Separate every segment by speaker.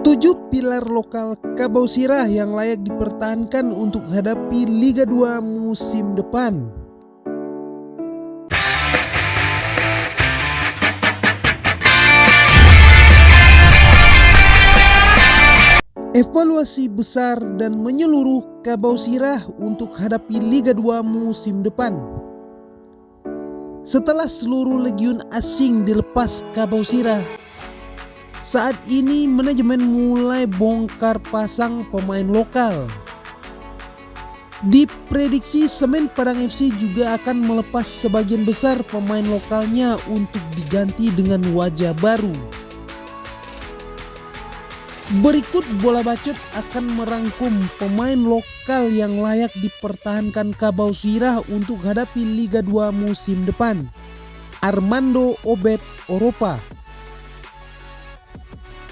Speaker 1: 7 pilar lokal Kabau Sirah yang layak dipertahankan untuk hadapi Liga 2 musim depan. Evaluasi besar dan menyeluruh Kabau Sirah untuk hadapi Liga 2 musim depan. Setelah seluruh legiun asing dilepas Kabau Sirah, saat ini manajemen mulai bongkar pasang pemain lokal. Diprediksi Semen Padang FC juga akan melepas sebagian besar pemain lokalnya untuk diganti dengan wajah baru. Berikut bola bacot akan merangkum pemain lokal yang layak dipertahankan Kabau Sirah untuk hadapi Liga 2 musim depan. Armando Obed Oropa,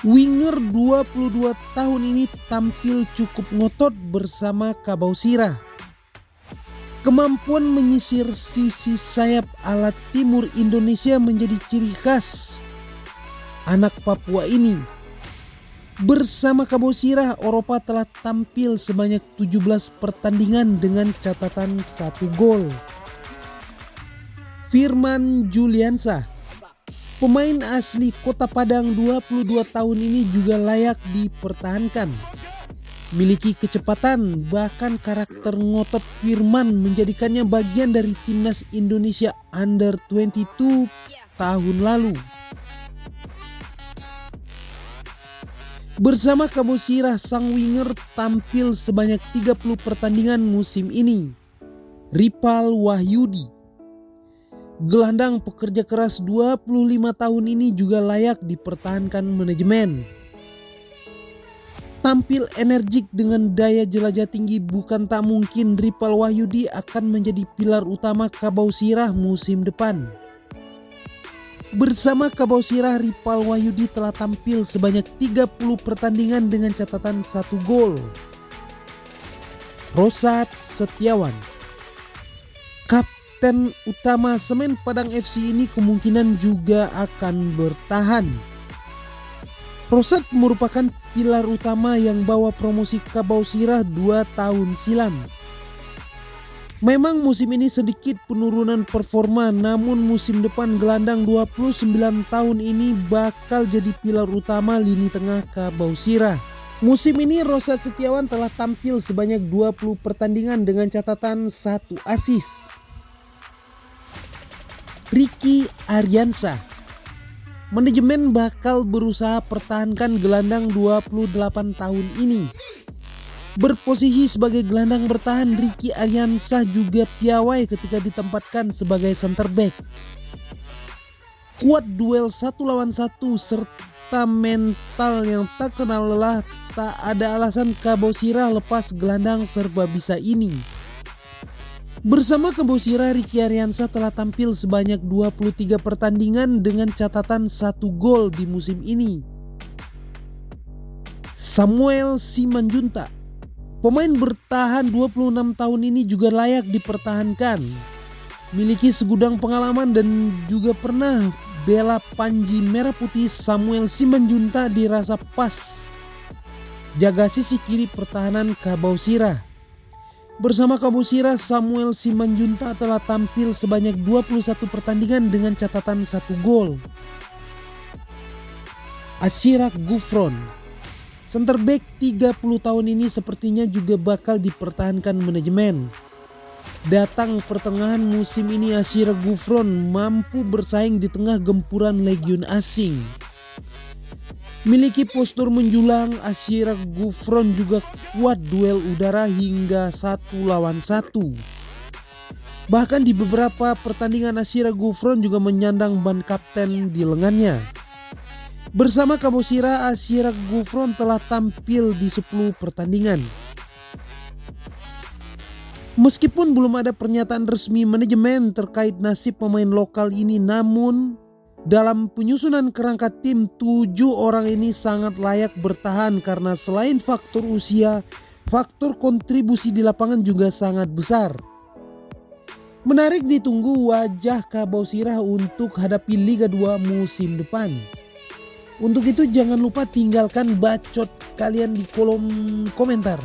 Speaker 1: winger 22 tahun ini tampil cukup ngotot bersama Kabau Sirah. Kemampuan menyisir sisi sayap ala timur Indonesia menjadi ciri khas anak Papua ini. Bersama Kabau Sirah, Oropa telah tampil sebanyak 17 pertandingan dengan catatan 1 gol. Firman Juliansa, pemain asli Kota Padang 22 tahun ini juga layak dipertahankan. Miliki kecepatan, bahkan karakter ngotot Firman menjadikannya bagian dari timnas Indonesia Under 22 tahun lalu. Bersama Kabau Sirah, sang winger tampil sebanyak 30 pertandingan musim ini. Ripal Wahyudi, gelandang pekerja keras 25 tahun ini juga layak dipertahankan manajemen. Tampil energik dengan daya jelajah tinggi, bukan tak mungkin Ripal Wahyudi akan menjadi pilar utama Kabau Sirah musim depan. Bersama Kabau Sirah, Ripal Wahyudi telah tampil sebanyak 30 pertandingan dengan catatan 1 gol. Rosat Setiawan, kapten utama Semen Padang FC ini kemungkinan juga akan bertahan. Rosat merupakan pilar utama yang bawa promosi Kabau Sirah 2 tahun silam. Memang musim ini sedikit penurunan performa, namun musim depan gelandang 29 tahun ini bakal jadi pilar utama lini tengah Kabau Sirah. Musim ini Rosat Setiawan telah tampil sebanyak 20 pertandingan dengan catatan 1 assist. Ricky Ariansa, manajemen bakal berusaha pertahankan gelandang 28 tahun ini. Berposisi sebagai gelandang bertahan, Ricky Ariansa juga piawai ketika ditempatkan sebagai center back. Kuat duel 1 lawan 1 serta mental yang tak kenal lelah, tak ada alasan Kabau Sirah lepas gelandang serba bisa ini. Bersama Kabau Sirah, Ricky Ariansa telah tampil sebanyak 23 pertandingan dengan catatan 1 gol di musim ini. Samuel Simanjuntak, pemain bertahan 26 tahun ini juga layak dipertahankan. Miliki segudang pengalaman dan juga pernah bela Panji Merah Putih, Samuel Simanjuntak dirasa pas jaga sisi kiri pertahanan Kabau Sirah. Bersama Kabau Sirah, Samuel Simanjuntak telah tampil sebanyak 21 pertandingan dengan catatan 1 gol. Ashirak Gufron, center back 30 tahun ini sepertinya juga bakal dipertahankan manajemen. Datang pertengahan musim ini, Ashirak Gufron mampu bersaing di tengah gempuran legiun asing. Miliki postur menjulang, Ashirak Gufron juga kuat duel udara hingga 1 lawan 1. Bahkan di beberapa pertandingan Ashirak Gufron juga menyandang ban kapten di lengannya. Bersama Kabau Sirah, Ashirak Gufron telah tampil di 10 pertandingan. Meskipun belum ada pernyataan resmi manajemen terkait nasib pemain lokal ini, namun dalam penyusunan kerangka tim, 7 orang ini sangat layak bertahan karena selain faktor usia, faktor kontribusi di lapangan juga sangat besar. Menarik ditunggu wajah Kabau Sirah untuk hadapi Liga 2 musim depan. Untuk itu jangan lupa tinggalkan bacot kalian di kolom komentar.